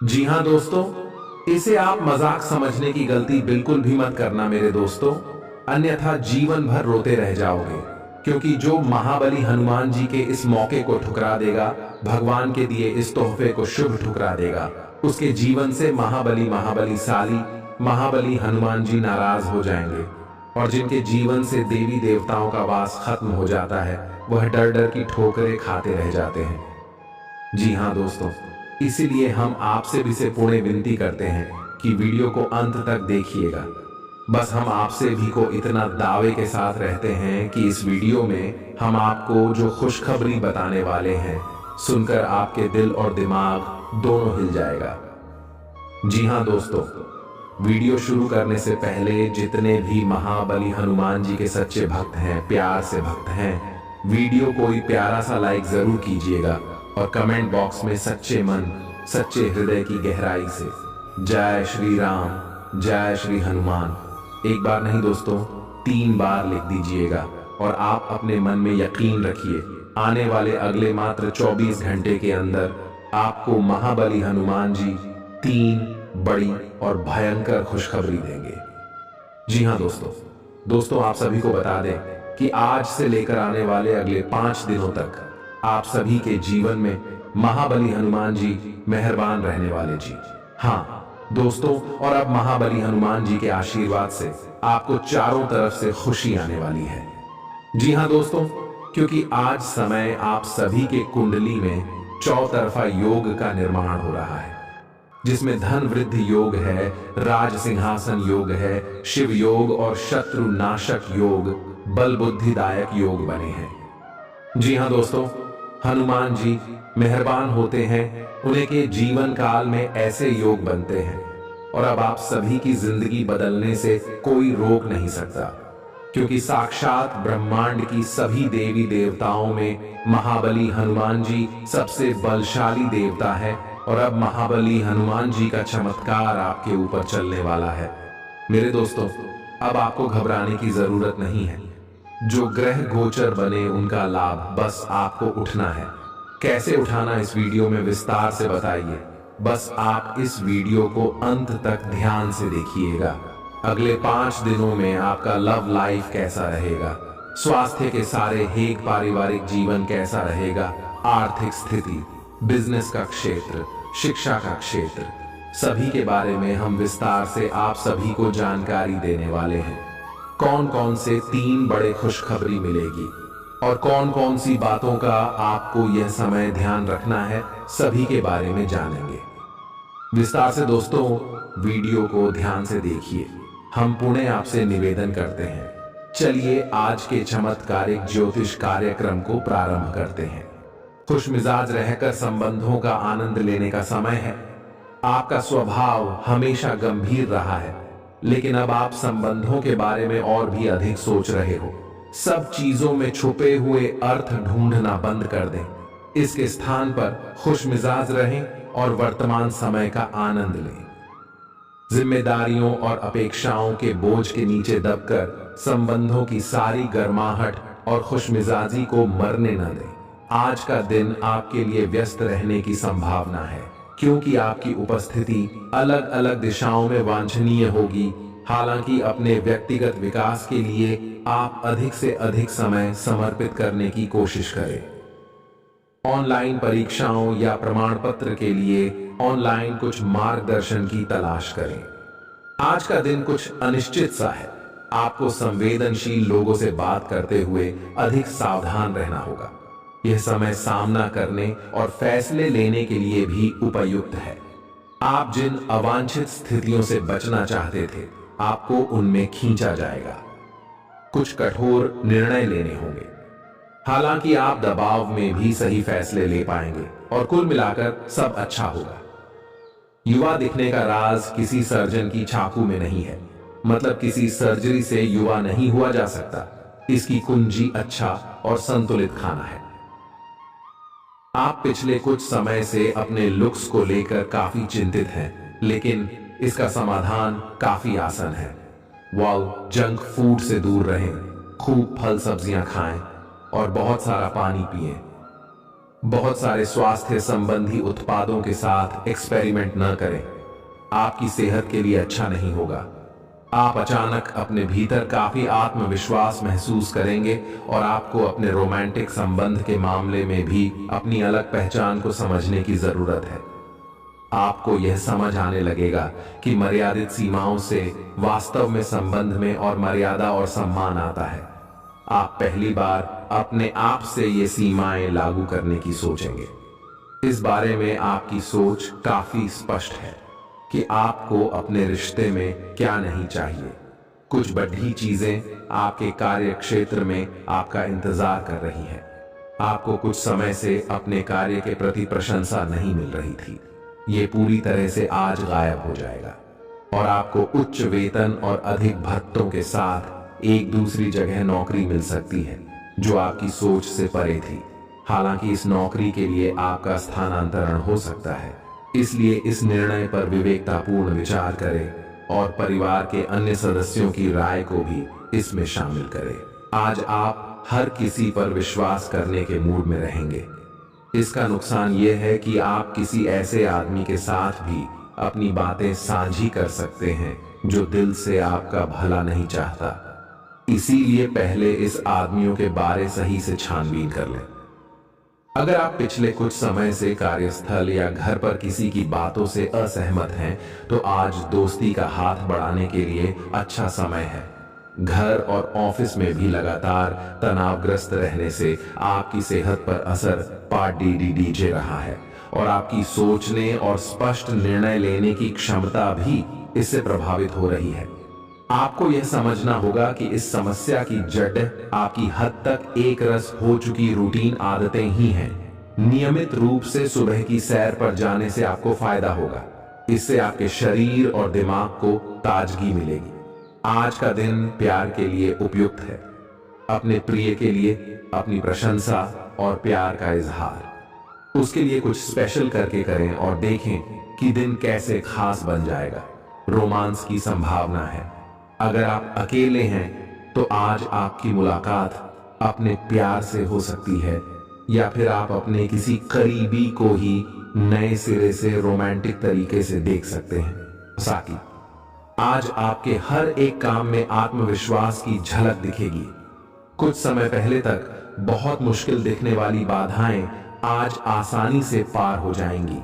जी हाँ दोस्तों, इसे आप मजाक समझने की गलती बिल्कुल भी मत करना मेरे दोस्तों, अन्यथा जीवन भर रोते रह जाओगे। क्योंकि जो महाबली हनुमान जी के इस मौके को ठुकरा देगा, भगवान के दिए इस तोहफे को शुभ ठुकरा देगा, उसके जीवन से महाबली महाबली साली महाबली हनुमान जी नाराज हो जाएंगे। और जिनके जीवन से देवी देवताओं का वास खत्म हो जाता है, वह डर डर की ठोकरें खाते रह जाते हैं। जी हाँ दोस्तों, इसीलिए हम आपसे भी से पुणे विनती करते हैं कि वीडियो को अंत तक देखिएगा। बस हम आपसे भी को इतना दावे के साथ रहते हैं कि इस वीडियो में हम आपको जो खुशखबरी बताने वाले हैं, सुनकर आपके दिल और दिमाग दोनों हिल जाएगा। जी हाँ दोस्तों, वीडियो शुरू करने से पहले जितने भी महाबली हनुमान जी के सच्चे भक्त हैं, प्यार से भक्त हैं, वीडियो को प्यारा सा लाइक जरूर कीजिएगा और कमेंट बॉक्स में सच्चे मन सच्चे हृदय की गहराई से जय श्री राम जय श्री हनुमान एक बार नहीं दोस्तों, 3 बार लिख दीजिएगा। और आप अपने मन में यकीन रखिए, आने वाले अगले मात्र 24 घंटे के अंदर आपको महाबली हनुमान जी 3 बड़ी और भयंकर खुशखबरी देंगे। जी हाँ दोस्तों आप सभी को बता दें कि आज से लेकर आने वाले अगले 5 दिनों तक आप सभी के जीवन में महाबली हनुमान जी मेहरबान रहने वाले। जी हाँ दोस्तों, और अब महाबली हनुमान जी के आशीर्वाद से आपको चारों तरफ से खुशी आने वाली है। जी हाँ दोस्तों, क्योंकि आज समय आप सभी के कुंडली में चौतरफा योग का निर्माण हो रहा है, जिसमें धन वृद्धि योग है, राज सिंहासन योग है, शिव योग और शत्रु नाशक योग, बल बुद्धिदायक योग बने हैं। जी हाँ दोस्तों, हनुमान जी मेहरबान होते हैं, उन्हें के जीवन काल में ऐसे योग बनते हैं और अब आप सभी की जिंदगी बदलने से कोई रोक नहीं सकता। क्योंकि साक्षात ब्रह्मांड की सभी देवी देवताओं में महाबली हनुमान जी सबसे बलशाली देवता है और अब महाबली हनुमान जी का चमत्कार आपके ऊपर चलने वाला है। मेरे दोस्तों, अब आपको घबराने की जरूरत नहीं है। जो ग्रह गोचर बने उनका लाभ बस आपको उठना है। कैसे उठाना इस वीडियो में विस्तार से बताइए, बस आप इस वीडियो को अंत तक ध्यान से देखिएगा। अगले 5 दिनों में आपका लव लाइफ कैसा रहेगा, स्वास्थ्य के सारे हेक, पारिवारिक जीवन कैसा रहेगा, आर्थिक स्थिति, बिजनेस का क्षेत्र, शिक्षा का क्षेत्र, सभी के बारे में हम विस्तार से आप सभी को जानकारी देने वाले हैं। कौन कौन से 3 बड़े खुशखबरी मिलेगी और कौन कौन सी बातों का आपको यह समय ध्यान रखना है, सभी के बारे में जानेंगे विस्तार से। दोस्तों वीडियो को ध्यान से देखिए। हम पुणे आपसे निवेदन करते हैं, चलिए आज के चमत्कारिक ज्योतिष कार्यक्रम को प्रारंभ करते हैं। खुश मिजाज रहकर संबंधों का आनंद लेने का समय है। आपका स्वभाव हमेशा गंभीर रहा है, लेकिन अब आप संबंधों के बारे में और भी अधिक सोच रहे हो। सब चीजों में छुपे हुए अर्थ ढूंढना बंद कर दें। इसके स्थान पर खुश मिजाज रहें और वर्तमान समय का आनंद लें। जिम्मेदारियों और अपेक्षाओं के बोझ के नीचे दबकर संबंधों की सारी गर्माहट और खुशमिजाजी को मरने न दें। आज का दिन आपके लिए व्यस्त रहने की संभावना है, क्योंकि आपकी उपस्थिति अलग अलग दिशाओं में वांछनीय होगी। हालांकि अपने व्यक्तिगत विकास के लिए आप अधिक से अधिक समय समर्पित करने की कोशिश करें। ऑनलाइन परीक्षाओं या प्रमाण पत्र के लिए ऑनलाइन कुछ मार्गदर्शन की तलाश करें। आज का दिन कुछ अनिश्चित सा है। आपको संवेदनशील लोगों से बात करते हुए अधिक सावधान रहना होगा। यह समय सामना करने और फैसले लेने के लिए भी उपयुक्त है। आप जिन अवांछित स्थितियों से बचना चाहते थे, आपको उनमें खींचा जाएगा। कुछ कठोर निर्णय लेने होंगे। हालांकि आप दबाव में भी सही फैसले ले पाएंगे और कुल मिलाकर सब अच्छा होगा। युवा दिखने का राज किसी सर्जन की चाकू में नहीं है, मतलब किसी सर्जरी से युवा नहीं हुआ जा सकता। इसकी कुंजी अच्छा और संतुलित खाना है। आप पिछले कुछ समय से अपने लुक्स को लेकर काफी चिंतित हैं, लेकिन इसका समाधान काफी आसान है। जंक फूड से दूर रहें, खूब फल सब्जियां खाएं और बहुत सारा पानी पिएं। बहुत सारे स्वास्थ्य संबंधी उत्पादों के साथ एक्सपेरिमेंट न करें, आपकी सेहत के लिए अच्छा नहीं होगा। आप अचानक अपने भीतर काफी आत्मविश्वास महसूस करेंगे और आपको अपने रोमांटिक संबंध के मामले में भी अपनी अलग पहचान को समझने की जरूरत है। आपको यह समझ आने लगेगा कि मर्यादित सीमाओं से वास्तव में संबंध में और मर्यादा और सम्मान आता है। आप पहली बार अपने आप से ये सीमाएं लागू करने की सोचेंगे। इस बारे में आपकी सोच काफी स्पष्ट है कि आपको अपने रिश्ते में क्या नहीं चाहिए। कुछ बढ़ी चीजें आपके कार्य क्षेत्र में आपका इंतजार कर रही हैं। आपको कुछ समय से अपने कार्य के प्रति प्रशंसा नहीं मिल रही थी, ये पूरी तरह से आज गायब हो जाएगा और आपको उच्च वेतन और अधिक भत्तों के साथ एक दूसरी जगह नौकरी मिल सकती है जो आपकी सोच से परे थी। हालांकि इस नौकरी के लिए आपका स्थानांतरण हो सकता है, इसलिए इस निर्णय पर विवेकतापूर्ण विचार करें और परिवार के अन्य सदस्यों की राय को भी इसमें शामिल करें। आज आप हर किसी पर विश्वास करने के मूड में रहेंगे। इसका नुकसान यह है कि आप किसी ऐसे आदमी के साथ भी अपनी बातें साझी कर सकते हैं जो दिल से आपका भला नहीं चाहता। इसीलिए पहले इस आदमियों के बारे सही से छानबीन कर लें। अगर आप पिछले कुछ समय से कार्यस्थल या घर पर किसी की बातों से असहमत हैं, तो आज दोस्ती का हाथ बढ़ाने के लिए अच्छा समय है। घर और ऑफिस में भी लगातार तनावग्रस्त रहने से आपकी सेहत पर असर पार्ट डीजे रहा है और आपकी सोचने और स्पष्ट निर्णय लेने की क्षमता भी इससे प्रभावित हो रही है। आपको यह समझना होगा कि इस समस्या की जड़ आपकी हद तक एक रस हो चुकी रूटीन आदतें ही हैं। नियमित रूप से सुबह की सैर पर जाने से आपको फायदा होगा। इससे आपके शरीर और दिमाग को ताजगी मिलेगी। आज का दिन प्यार के लिए उपयुक्त है। अपने प्रिय के लिए अपनी प्रशंसा और प्यार का इजहार उसके लिए कुछ स्पेशल करके करें और देखें कि दिन कैसे खास बन जाएगा। रोमांस की संभावना है। अगर आप अकेले हैं तो आज आपकी मुलाकात अपने प्यार से हो सकती है, या फिर आप अपने किसी करीबी को ही नए सिरे से रोमांटिक तरीके से देख सकते हैं। साकी, आज आपके हर एक काम में आत्मविश्वास की झलक दिखेगी। कुछ समय पहले तक बहुत मुश्किल दिखने वाली बाधाएं आज आसानी से पार हो जाएंगी।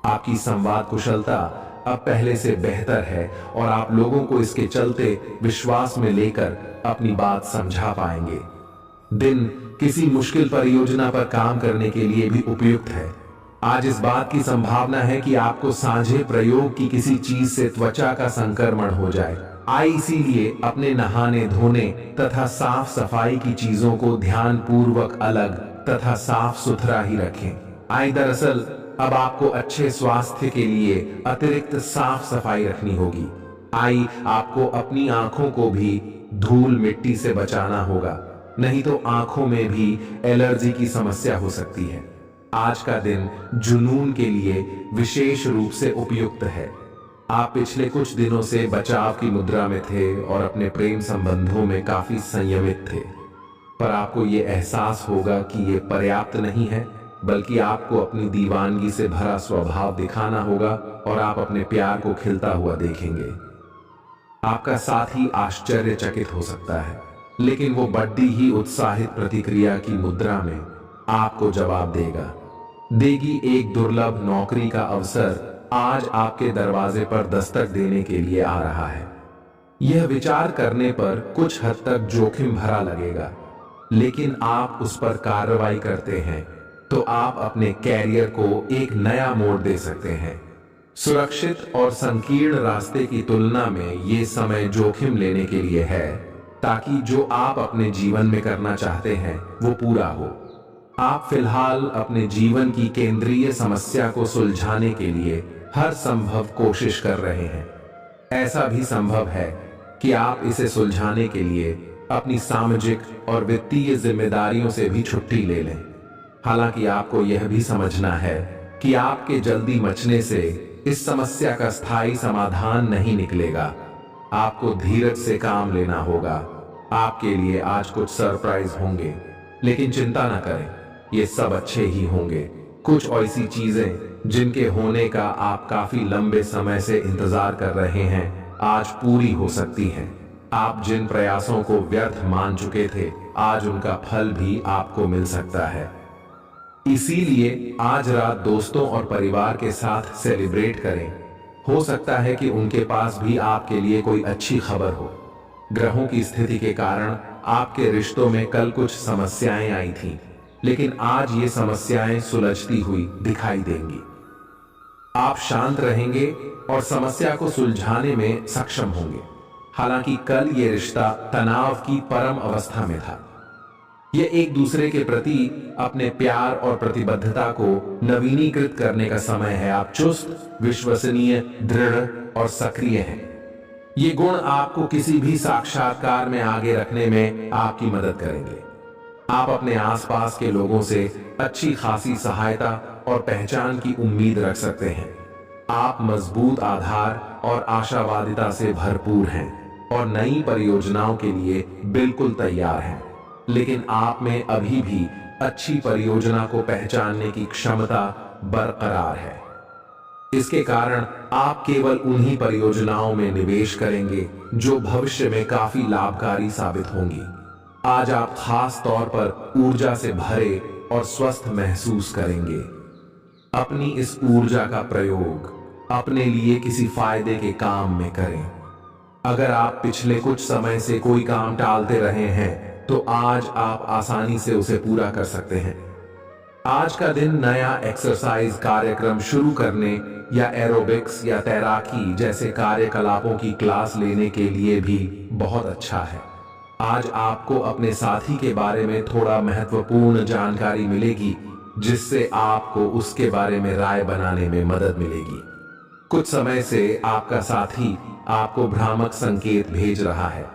आपकी संवाद कुशलता अब पहले से बेहतर है और आप लोगों को इसके चलते विश्वास में लेकर अपनी बात समझा पाएंगे। दिन किसी मुश्किल परियोजना पर काम करने के लिए भी उपयुक्त है। आज इस बात की संभावना है कि आपको साझे प्रयोग की किसी चीज से त्वचा का संक्रमण हो जाए। इसीलिए अपने नहाने धोने तथा साफ सफाई की चीजों को ध्यान पूर्वक अलग तथा साफ सुथरा ही रखें। दरअसल अब आपको अच्छे स्वास्थ्य के लिए अतिरिक्त साफ सफाई रखनी होगी। आपको अपनी आंखों को भी धूल मिट्टी से बचाना होगा, नहीं तो आंखों में भी एलर्जी की समस्या हो सकती है। आज का दिन जुनून के लिए विशेष रूप से उपयुक्त है। आप पिछले कुछ दिनों से बचाव की मुद्रा में थे और अपने प्रेम संबंधों में काफी संयमित थे, पर आपको ये एहसास होगा कि ये पर्याप्त नहीं है, बल्कि आपको अपनी दीवानगी से भरा स्वभाव दिखाना होगा और आप अपने प्यार को खिलता हुआ देखेंगे। आपका साथी आश्चर्यचकित हो सकता है, लेकिन वो बड़ी ही उत्साहित प्रतिक्रिया की मुद्रा में आपको जवाब देगी। एक दुर्लभ नौकरी का अवसर आज आपके दरवाजे पर दस्तक देने के लिए आ रहा है। यह विचार करने पर कुछ हद तक जोखिम भरा लगेगा, लेकिन आप उस पर कार्रवाई करते हैं तो आप अपने कैरियर को एक नया मोड़ दे सकते हैं। सुरक्षित और संकीर्ण रास्ते की तुलना में ये समय जोखिम लेने के लिए है, ताकि जो आप अपने जीवन में करना चाहते हैं वो पूरा हो। आप फिलहाल अपने जीवन की केंद्रीय समस्या को सुलझाने के लिए हर संभव कोशिश कर रहे हैं। ऐसा भी संभव है कि आप इसे सुलझाने के लिए अपनी सामाजिक और वित्तीय जिम्मेदारियों से भी छुट्टी ले लें। हालांकि आपको यह भी समझना है कि आपके जल्दी मचने से इस समस्या का स्थायी समाधान नहीं निकलेगा। आपको धीरज से काम लेना होगा। आपके लिए आज कुछ सरप्राइज होंगे, लेकिन चिंता न करें, ये सब अच्छे ही होंगे। कुछ ऐसी चीजें जिनके होने का आप काफी लंबे समय से इंतजार कर रहे हैं आज पूरी हो सकती हैं। आप जिन प्रयासों को व्यर्थ मान चुके थे आज उनका फल भी आपको मिल सकता है। इसीलिए आज रात दोस्तों और परिवार के साथ सेलिब्रेट करें। हो सकता है कि उनके पास भी आपके लिए कोई अच्छी खबर हो। ग्रहों की स्थिति के कारण आपके रिश्तों में कल कुछ समस्याएं आई थीं, लेकिन आज ये समस्याएं सुलझती हुई दिखाई देंगी। आप शांत रहेंगे और समस्या को सुलझाने में सक्षम होंगे। हालांकि कल ये रिश्ता तनाव की परम अवस्था में था। यह एक दूसरे के प्रति अपने प्यार और प्रतिबद्धता को नवीनीकृत करने का समय है। आप चुस्त, विश्वसनीय, दृढ़ और सक्रिय हैं। ये गुण आपको किसी भी साक्षात्कार में आगे रखने में आपकी मदद करेंगे। आप अपने आसपास के लोगों से अच्छी खासी सहायता और पहचान की उम्मीद रख सकते हैं। आप मजबूत आधार और आशावादिता से भरपूर हैं और नई परियोजनाओं के लिए बिल्कुल तैयार हैं। लेकिन आप में अभी भी अच्छी परियोजना को पहचानने की क्षमता बरकरार है। इसके कारण आप केवल उन्हीं परियोजनाओं में निवेश करेंगे जो भविष्य में काफी लाभकारी साबित होंगी। आज आप खास तौर पर ऊर्जा से भरे और स्वस्थ महसूस करेंगे। अपनी इस ऊर्जा का प्रयोग अपने लिए किसी फायदे के काम में करें। अगर आप पिछले कुछ समय से कोई काम टालते रहे हैं तो आज आप आसानी से उसे पूरा कर सकते हैं। आज का दिन नया एक्सरसाइज कार्यक्रम शुरू करने या एरोबिक्स या तैराकी जैसे कार्यकलापों की क्लास लेने के लिए भी बहुत अच्छा है। आज आपको अपने साथी के बारे में थोड़ा महत्वपूर्ण जानकारी मिलेगी जिससे आपको उसके बारे में राय बनाने में मदद मिलेगी। कुछ समय से आपका साथी आपको भ्रामक संकेत भेज रहा है।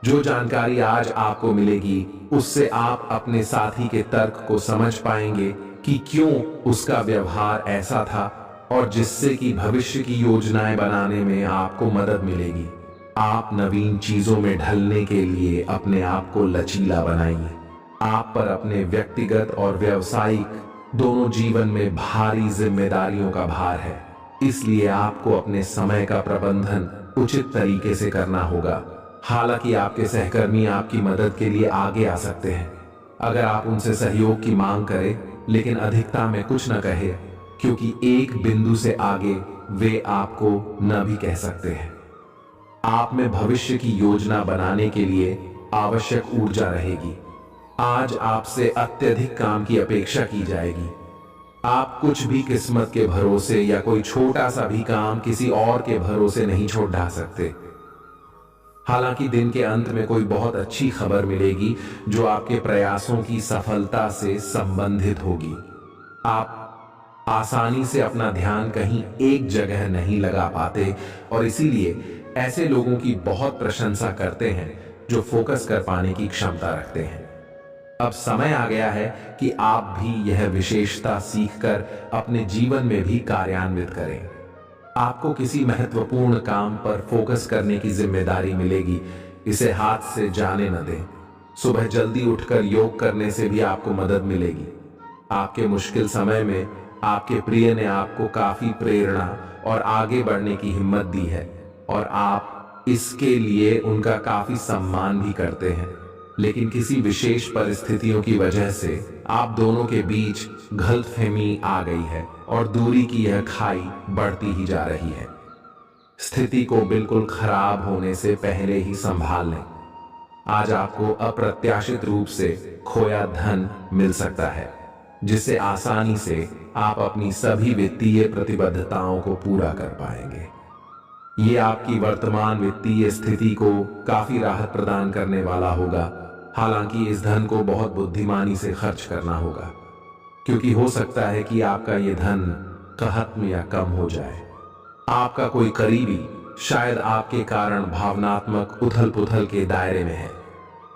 जो जानकारी आज आपको मिलेगी उससे आप अपने साथी के तर्क को समझ पाएंगे कि क्यों उसका व्यवहार ऐसा था और जिससे कि भविष्य की योजनाएं बनाने में आपको मदद मिलेगी। आप नवीन चीजों में ढलने के लिए अपने आप को लचीला बनाइए। आप पर अपने व्यक्तिगत और व्यावसायिक दोनों जीवन में भारी जिम्मेदारियों का भार है, इसलिए आपको अपने समय का प्रबंधन उचित तरीके से करना होगा। हालांकि आपके सहकर्मी आपकी मदद के लिए आगे आ सकते हैं अगर आप उनसे सहयोग की मांग करें, लेकिन अधिकता में कुछ न कहे, क्योंकि एक बिंदु से आगे वे आपको न भी कह सकते हैं। आप में भविष्य की योजना बनाने के लिए आवश्यक ऊर्जा रहेगी। आज आपसे अत्यधिक काम की अपेक्षा की जाएगी। आप कुछ भी किस्मत के भरोसे या कोई छोटा सा भी काम किसी और के भरोसे नहीं छोड़ ढा सकते। हालांकि दिन के अंत में कोई बहुत अच्छी खबर मिलेगी जो आपके प्रयासों की सफलता से संबंधित होगी। आप आसानी से अपना ध्यान कहीं एक जगह नहीं लगा पाते और इसीलिए ऐसे लोगों की बहुत प्रशंसा करते हैं जो फोकस कर पाने की क्षमता रखते हैं। अब समय आ गया है कि आप भी यह विशेषता सीखकर अपने जीवन में भी कार्यान्वित करें। आपको किसी महत्वपूर्ण काम पर फोकस करने की जिम्मेदारी मिलेगी, इसे हाथ से जाने न दें। सुबह जल्दी उठकर योग करने से भी आपको मदद मिलेगी। आपके मुश्किल समय में आपके प्रिय ने आपको काफी प्रेरणा और आगे बढ़ने की हिम्मत दी है और आप इसके लिए उनका काफी सम्मान भी करते हैं। लेकिन किसी विशेष परिस्थितियों की वजह से आप दोनों के बीच गलतफहमी आ गई है और दूरी की यह खाई बढ़ती ही जा रही है। स्थिति को बिल्कुल खराब होने से पहले ही संभाल लें। आज आपको अप्रत्याशित रूप से खोया धन मिल सकता है, जिससे आसानी से आप अपनी सभी वित्तीय प्रतिबद्धताओं को पूरा कर पाएंगे। ये आपकी वर्तमान वित्तीय स्थिति को काफी राहत प्रदान करने वाला होगा। हालांकि इस धन को बहुत बुद्धिमानी से खर्च करना होगा, क्योंकि हो सकता है कि आपका ये धन खत्म या कम हो जाए। आपका कोई करीबी शायद आपके कारण भावनात्मक उथल पुथल के दायरे में है।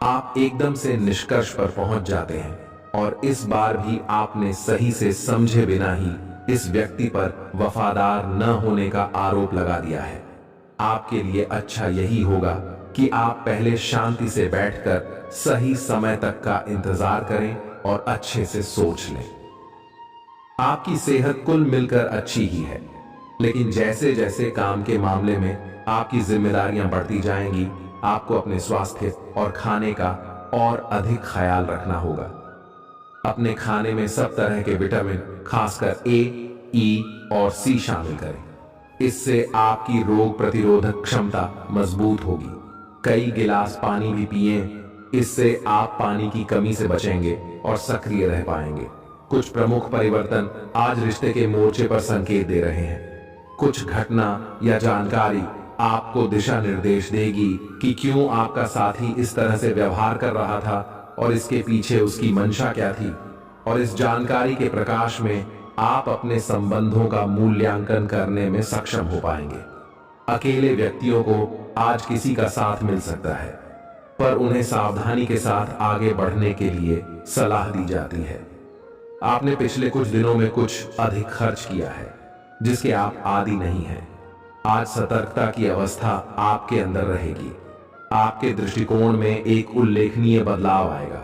आप एकदम से निष्कर्ष पर पहुंच जाते हैं और इस बार भी आपने सही से समझे बिना ही इस व्यक्ति पर वफादार न होने का आरोप लगा दिया है। आपके लिए अच्छा यही होगा कि आप पहले शांति से बैठकर सही समय तक का इंतजार करें और अच्छे से सोच लें। आपकी सेहत कुल मिलकर अच्छी ही है, लेकिन जैसे जैसे काम के मामले में आपकी जिम्मेदारियां बढ़ती जाएंगी, आपको अपने स्वास्थ्य और खाने का और अधिक ख्याल रखना होगा। अपने खाने में सब तरह के विटामिन, खासकर ए, ई और सी शामिल करें। इससे आपकी रोग प्रतिरोधक क्षमता मजबूत होगी। कई गिलास पानी भी पिएं, इससे आप पानी की कमी से बचेंगे और सक्रिय रह पाएंगे। कुछ प्रमुख परिवर्तन आज रिश्ते के मोर्चे पर संकेत दे रहे हैं। कुछ घटना या जानकारी आपको दिशा निर्देश देगी कि क्यों आपका साथी इस तरह से व्यवहार कर रहा था और इसके पीछे उसकी मंशा क्या थी। और इस जानकारी के प्रकाश में आप अपने संबंधों का मूल्यांकन करने में सक्षम हो पाएंगे। अकेले व्यक्तियों को आज किसी का साथ मिल सकता है, पर उन्हें सावधानी के साथ आगे बढ़ने के लिए सलाह दी जाती है। आपने पिछले कुछ दिनों में कुछ अधिक खर्च किया है, जिसके आप आदी नहीं हैं। आज सतर्कता की अवस्था आपके अंदर रहेगी। आपके दृष्टिकोण में एक उल्लेखनीय बदलाव आएगा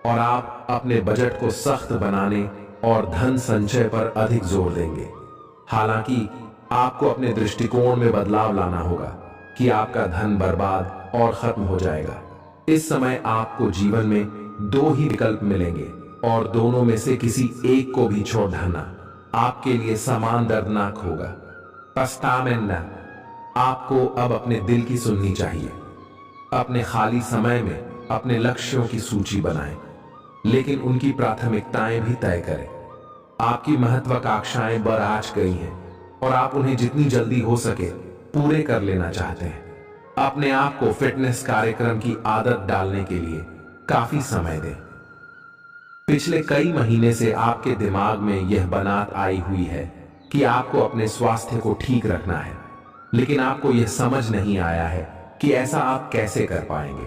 और आप अपने बजट को सख्त बनाने और धन संचय पर अधिक जोर देंगे। हालांकि आपको अपने दृष्टिकोण में बदलाव लाना होगा कि आपका धन बर्बाद और खत्म हो जाएगा। इस समय आपको जीवन में दो ही विकल्प मिलेंगे और दोनों में से किसी एक को भी छोड़ डालना आपके लिए समान दर्दनाक होगा। पछतावें, आपको अब अपने दिल की सुननी चाहिए। अपने खाली समय में अपने लक्ष्यों की सूची बनाएं, लेकिन उनकी प्राथमिकताएं भी तय करें। आपकी महत्वाकांक्षाएं बराज गई हैं और आप उन्हें जितनी जल्दी हो सके पूरे कर लेना चाहते हैं। अपने आप को फिटनेस कार्यक्रम की आदत डालने के लिए काफी समय दें। पिछले कई महीने से आपके दिमाग में यह बनात आई हुई है कि आपको अपने स्वास्थ्य को ठीक रखना है, लेकिन आपको यह समझ नहीं आया है कि ऐसा आप कैसे कर पाएंगे।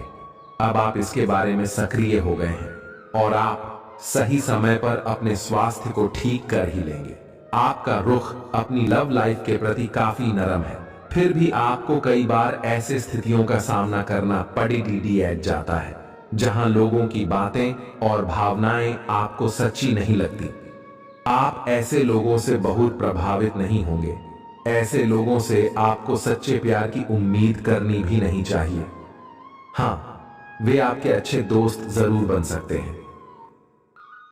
अब आप इसके बारे में सक्रिय हो गए हैं और आप सही समय पर अपने स्वास्थ्य को ठीक कर ही लेंगे। आपका रुख अपनी लव लाइफ के प्रति काफी नरम है, फिर भी आपको कई बार ऐसे स्थितियों का सामना करना पड़ी जाता है जहां लोगों की बातें और भावनाएं आपको सच्ची नहीं लगती। आप ऐसे लोगों से बहुत प्रभावित नहीं होंगे। ऐसे लोगों से आपको सच्चे प्यार की उम्मीद करनी भी नहीं चाहिए। हाँ, वे आपके अच्छे दोस्त जरूर बन सकते हैं,